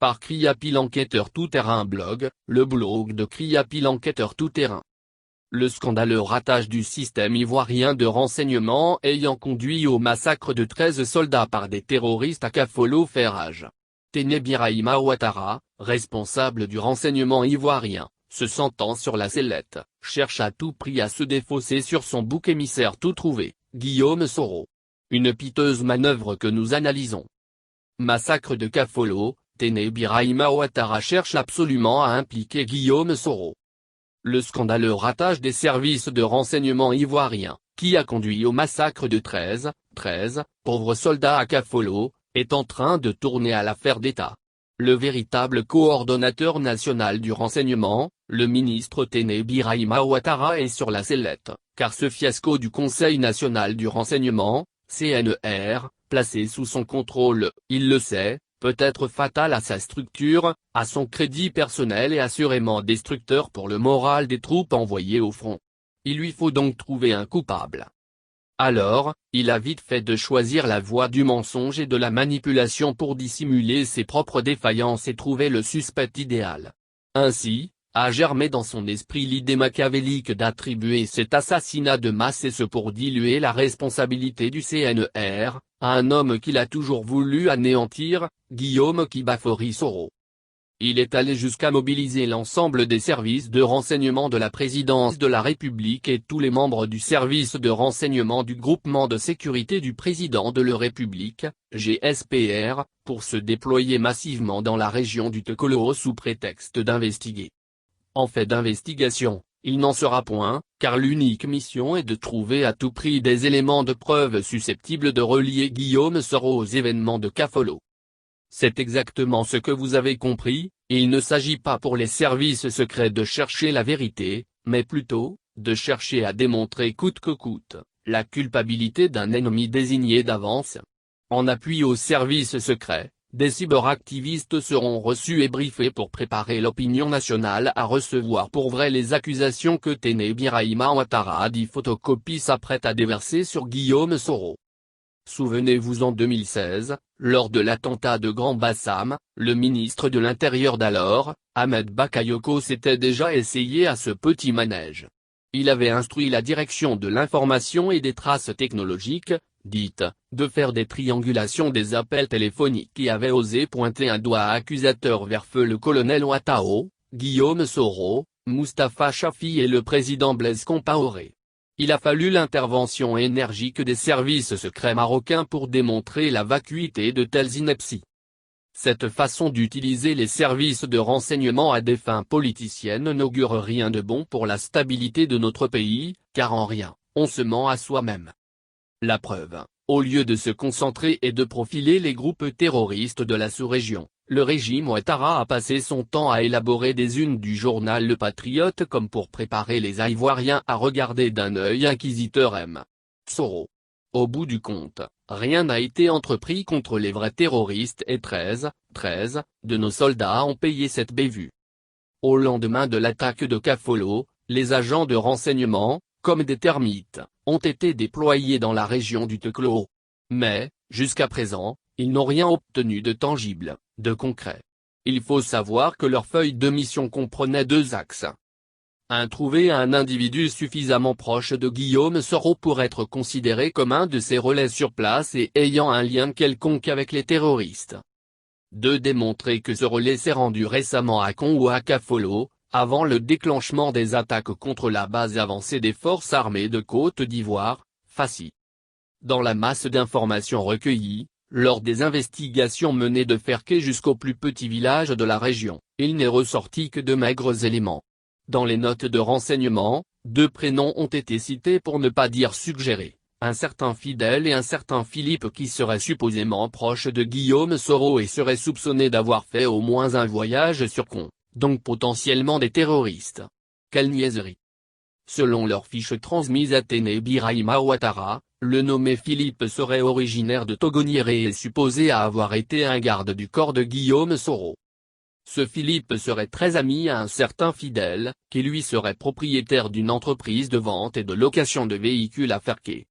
par Kriapi l'enquêteur tout-terrain blog, le blog de Kriapi l'enquêteur tout-terrain. Le scandaleux ratage du système ivoirien de renseignement ayant conduit au massacre de 13 soldats par des terroristes à Kafolo fait rage. Téné Birahima Ouattara, responsable du renseignement ivoirien, se sentant sur la sellette, cherche à tout prix à se défausser sur son bouc émissaire tout trouvé, Guillaume Soro. Une piteuse manœuvre que nous analysons. Massacre de Kafolo, Téné Birahima Ouattara cherche absolument à impliquer Guillaume Soro. Le scandaleux ratage des services de renseignement ivoiriens, qui a conduit au massacre de 13 pauvres soldats à Kafolo, est en train de tourner à l'affaire d'État. Le véritable coordonnateur national du renseignement, le ministre Téné Birahima Ouattara est sur la sellette, car ce fiasco du Conseil national du renseignement, CNR, placé sous son contrôle, il le sait, peut être fatal à sa structure, à son crédit personnel et assurément destructeur pour le moral des troupes envoyées au front. Il lui faut donc trouver un coupable. Alors, il a vite fait de choisir la voie du mensonge et de la manipulation pour dissimuler ses propres défaillances et trouver le suspect idéal. Ainsi, a germé dans son esprit l'idée machiavélique d'attribuer cet assassinat de masse et ce pour diluer la responsabilité du CNR, à un homme qu'il a toujours voulu anéantir, Guillaume Kibafori Soro. Il est allé jusqu'à mobiliser l'ensemble des services de renseignement de la présidence de la République et tous les membres du service de renseignement du groupement de sécurité du président de la République, GSPR, pour se déployer massivement dans la région du Tekolo sous prétexte d'investiguer. En fait d'investigation, il n'en sera point, car l'unique mission est de trouver à tout prix des éléments de preuve susceptibles de relier Guillaume Soro aux événements de Kafolo. C'est exactement ce que vous avez compris, il ne s'agit pas pour les services secrets de chercher la vérité, mais plutôt, de chercher à démontrer coûte que coûte, la culpabilité d'un ennemi désigné d'avance. En appui aux services secrets, des cyberactivistes seront reçus et briefés pour préparer l'opinion nationale à recevoir pour vrai les accusations que Téné Birahima Ouattara dit photocopie s'apprête à déverser sur Guillaume Soro. Souvenez-vous en 2016, lors de l'attentat de Grand Bassam, le ministre de l'Intérieur d'alors, Ahmed Bakayoko s'était déjà essayé à ce petit manège. Il avait instruit la direction de l'information et des traces technologiques, dite, de faire des triangulations des appels téléphoniques et avait osé pointer un doigt accusateur vers feu le colonel Ouattao, Guillaume Soro, Moustapha Chafi et le président Blaise Compaoré. Il a fallu l'intervention énergique des services secrets marocains pour démontrer la vacuité de telles inepties. Cette façon d'utiliser les services de renseignement à des fins politiciennes n'augure rien de bon pour la stabilité de notre pays, car en rien, on se ment à soi-même. La preuve, au lieu de se concentrer et de profiler les groupes terroristes de la sous-région, le régime Ouattara a passé son temps à élaborer des unes du journal Le Patriote comme pour préparer les Ivoiriens à regarder d'un œil inquisiteur M. Soro. Au bout du compte, rien n'a été entrepris contre les vrais terroristes et 13 de nos soldats ont payé cette bévue. Au lendemain de l'attaque de Kafolo, les agents de renseignement, comme des termites, ont été déployés dans la région du Teklo. Mais, jusqu'à présent, ils n'ont rien obtenu de tangible, de concret. Il faut savoir que leur feuille de mission comprenait 2 axes. 1. Trouver un individu suffisamment proche de Guillaume Soro pour être considéré comme un de ses relais sur place et ayant un lien quelconque avec les terroristes. 2. Démontrer que ce relais s'est rendu récemment à Kon ou à Kafolo, avant le déclenchement des attaques contre la base avancée des forces armées de Côte d'Ivoire, FACI. Dans la masse d'informations recueillies, lors des investigations menées de Ferké jusqu'au plus petit village de la région, il n'est ressorti que de maigres éléments. Dans les notes de renseignement, 2 prénoms ont été cités pour ne pas dire suggérés, un certain Fidèle et un certain Philippe qui seraient supposément proches de Guillaume Soro et seraient soupçonnés d'avoir fait au moins un voyage sur Kon, donc potentiellement des terroristes. Quelle niaiserie! Selon leurs fiches transmises à Téné Birahima Ouattara, le nommé Philippe serait originaire de Togoniéré et supposé à avoir été un garde du corps de Guillaume Soro. Ce Philippe serait très ami à un certain Fidèle, qui lui serait propriétaire d'une entreprise de vente et de location de véhicules à Ferké.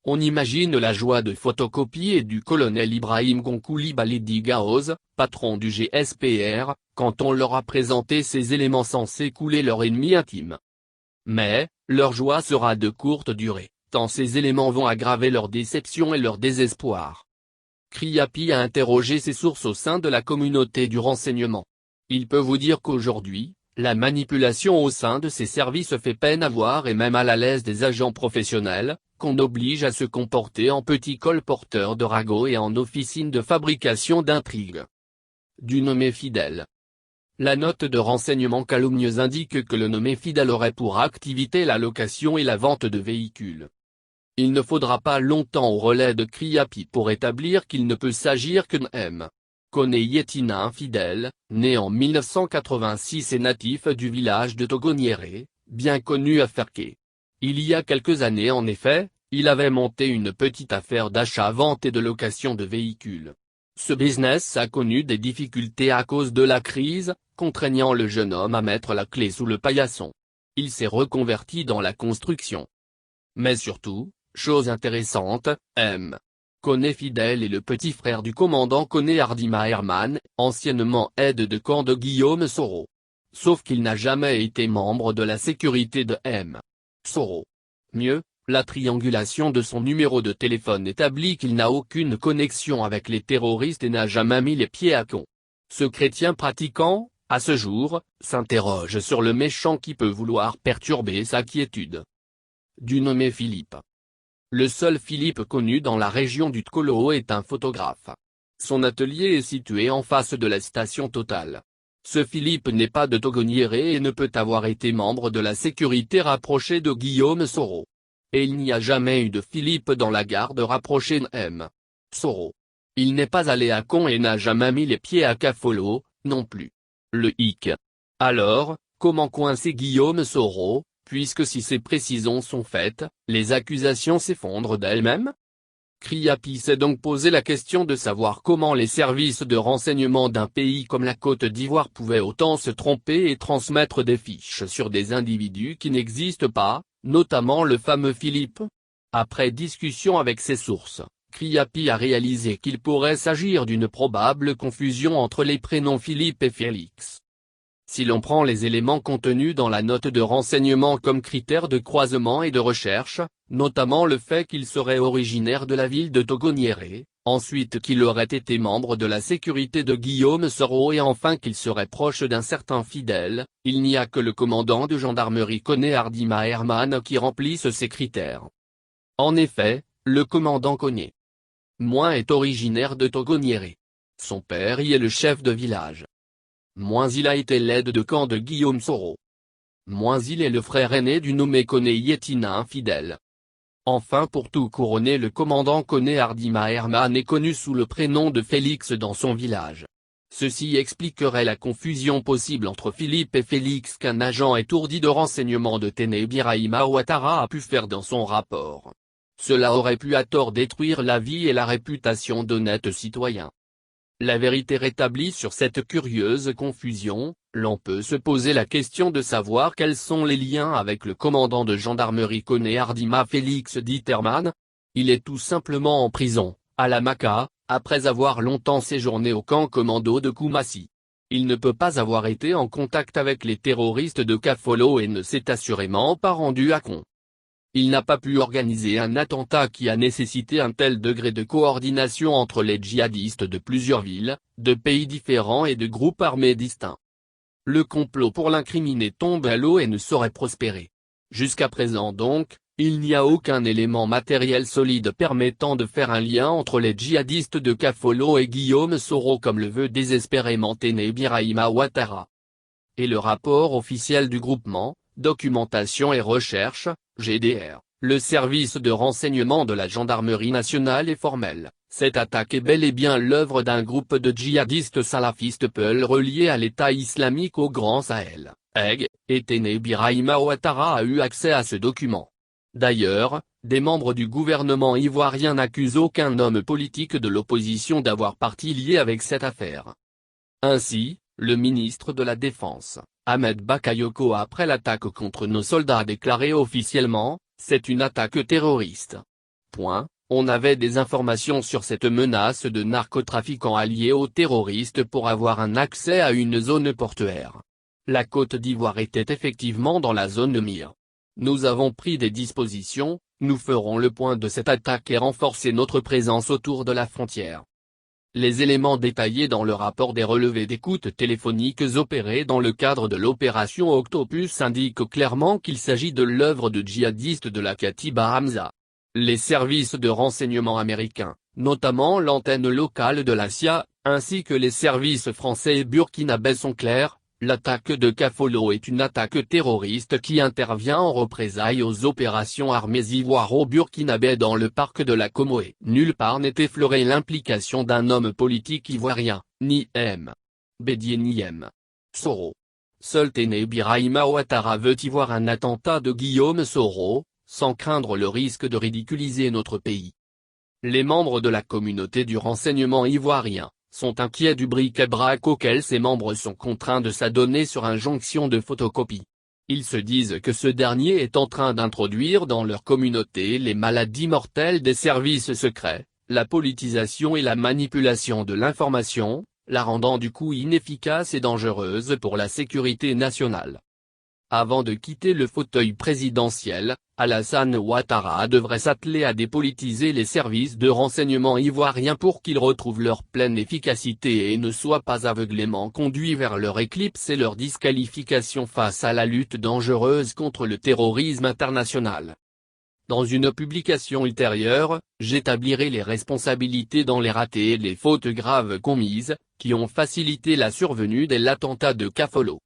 On imagine la joie de photocopier du colonel Ibrahim Koulibaly Gaoz, patron du GSPR, quand on leur a présenté ces éléments censés couler leur ennemi intime. Mais, leur joie sera de courte durée, tant ces éléments vont aggraver leur déception et leur désespoir. Kriapi a interrogé ses sources au sein de la communauté du renseignement. Il peut vous dire qu'aujourd'hui, la manipulation au sein de ces services fait peine à voir et même à la l'aise des agents professionnels, qu'on oblige à se comporter en petits colporteurs de ragots et en officines de fabrication d'intrigues. Du nommé Fidèle. La note de renseignement calomnieuse indique que le nommé Fidèle aurait pour activité la location et la vente de véhicules. Il ne faudra pas longtemps au relais de Kriapi pour établir qu'il ne peut s'agir que M. Kone Yetina infidèle, né en 1986 et natif du village de Togoniéré, bien connu à Ferké. Il y a quelques années en effet, il avait monté une petite affaire d'achat-vente et de location de véhicules. Ce business a connu des difficultés à cause de la crise, contraignant le jeune homme à mettre la clé sous le paillasson. Il s'est reconverti dans la construction. Mais surtout, chose intéressante, M. Kone Fidèle est le petit frère du commandant Kone Ardima Herman, anciennement aide de camp de Guillaume Soro. Sauf qu'il n'a jamais été membre de la sécurité de M. Soro. Mieux, la triangulation de son numéro de téléphone établit qu'il n'a aucune connexion avec les terroristes et n'a jamais mis les pieds à Caen. Ce chrétien pratiquant, à ce jour, s'interroge sur le méchant qui peut vouloir perturber sa quiétude. Du nommé Philippe. Le seul Philippe connu dans la région du Tkolo est un photographe. Son atelier est situé en face de la station Total. Ce Philippe n'est pas de Togoniéré et ne peut avoir été membre de la sécurité rapprochée de Guillaume Soro. Et il n'y a jamais eu de Philippe dans la garde rapprochée de M. Soro. Il n'est pas allé à Caen et n'a jamais mis les pieds à Cafolo, non plus. Le hic. Alors, comment coincer Guillaume Soro, puisque si ces précisions sont faites, les accusations s'effondrent d'elles-mêmes? Kriapi s'est donc posé la question de savoir comment les services de renseignement d'un pays comme la Côte d'Ivoire pouvaient autant se tromper et transmettre des fiches sur des individus qui n'existent pas, notamment le fameux Philippe. Après discussion avec ses sources, Kriapi a réalisé qu'il pourrait s'agir d'une probable confusion entre les prénoms Philippe et Félix. Si l'on prend les éléments contenus dans la note de renseignement comme critères de croisement et de recherche, notamment le fait qu'il serait originaire de la ville de Togoniéré, ensuite qu'il aurait été membre de la sécurité de Guillaume Soro et enfin qu'il serait proche d'un certain Fidèle, il n'y a que le commandant de gendarmerie Kone Ardima Herman qui remplisse ces critères. En effet, le commandant Kone Moins est originaire de Togoniéré. Son père y est le chef de village. Moins il a été l'aide de camp de Guillaume Soro. Moins il est le frère aîné du nommé Kone Yetina infidèle. Enfin pour tout couronner le commandant Kone Ardima Herman est connu sous le prénom de Félix dans son village. Ceci expliquerait la confusion possible entre Philippe et Félix qu'un agent étourdi de renseignement de Téné Birahima Ouattara a pu faire dans son rapport. Cela aurait pu à tort détruire la vie et la réputation d'honnêtes citoyens. La vérité rétablie sur cette curieuse confusion, l'on peut se poser la question de savoir quels sont les liens avec le commandant de gendarmerie Kone Ardima Félix Herman. Il est tout simplement en prison, à la Maka, après avoir longtemps séjourné au camp commando de Koumassi. Il ne peut pas avoir été en contact avec les terroristes de Kafolo et ne s'est assurément pas rendu à Caen. Il n'a pas pu organiser un attentat qui a nécessité un tel degré de coordination entre les djihadistes de plusieurs villes, de pays différents et de groupes armés distincts. Le complot pour l'incriminer tombe à l'eau et ne saurait prospérer. Jusqu'à présent donc, il n'y a aucun élément matériel solide permettant de faire un lien entre les djihadistes de Kafolo et Guillaume Soro comme le veut désespérément Téné Birahima Ouattara. Et le rapport officiel du groupement, Documentation et Recherche, GDR, le service de renseignement de la gendarmerie nationale est formel. Cette attaque est bel et bien l'œuvre d'un groupe de djihadistes salafistes Peul reliés à l'État islamique au Grand Sahel, et Téné Birahima Ouattara a eu accès à ce document. D'ailleurs, des membres du gouvernement ivoirien n'accusent aucun homme politique de l'opposition d'avoir partie liée avec cette affaire. Ainsi, le ministre de la Défense, Ahmed Bakayoko après l'attaque contre nos soldats a déclaré officiellement, c'est une attaque terroriste. On avait des informations sur cette menace de narcotrafiquants alliés aux terroristes pour avoir un accès à une zone portuaire. La Côte d'Ivoire était effectivement dans la zone de mire. Nous avons pris des dispositions, nous ferons le point de cette attaque et renforcer notre présence autour de la frontière. Les éléments détaillés dans le rapport des relevés d'écoute téléphoniques opérés dans le cadre de l'opération Octopus indiquent clairement qu'il s'agit de l'œuvre de djihadistes de la Katiba Hamza. Les services de renseignement américains, notamment l'antenne locale de la CIA, ainsi que les services français et burkinabés sont clairs, l'attaque de Kafolo est une attaque terroriste qui intervient en représailles aux opérations armées ivoiro-burkinabées dans le parc de la Comoé. Nulle part n'est effleurée l'implication d'un homme politique ivoirien, ni M. Bédier ni M. Soro. Seul Téné Birahima Ouattara veut y voir un attentat de Guillaume Soro, sans craindre le risque de ridiculiser notre pays. Les membres de la communauté du renseignement ivoirien sont inquiets du bric-à-brac auquel ces membres sont contraints de s'adonner sur injonction de photocopie. Ils se disent que ce dernier est en train d'introduire dans leur communauté les maladies mortelles des services secrets, la politisation et la manipulation de l'information, la rendant du coup inefficace et dangereuse pour la sécurité nationale. Avant de quitter le fauteuil présidentiel, Alassane Ouattara devrait s'atteler à dépolitiser les services de renseignement ivoiriens pour qu'ils retrouvent leur pleine efficacité et ne soient pas aveuglément conduits vers leur éclipse et leur disqualification face à la lutte dangereuse contre le terrorisme international. Dans une publication ultérieure, j'établirai les responsabilités dans les ratés et les fautes graves commises, qui ont facilité la survenue de l'attentat de Kafolo.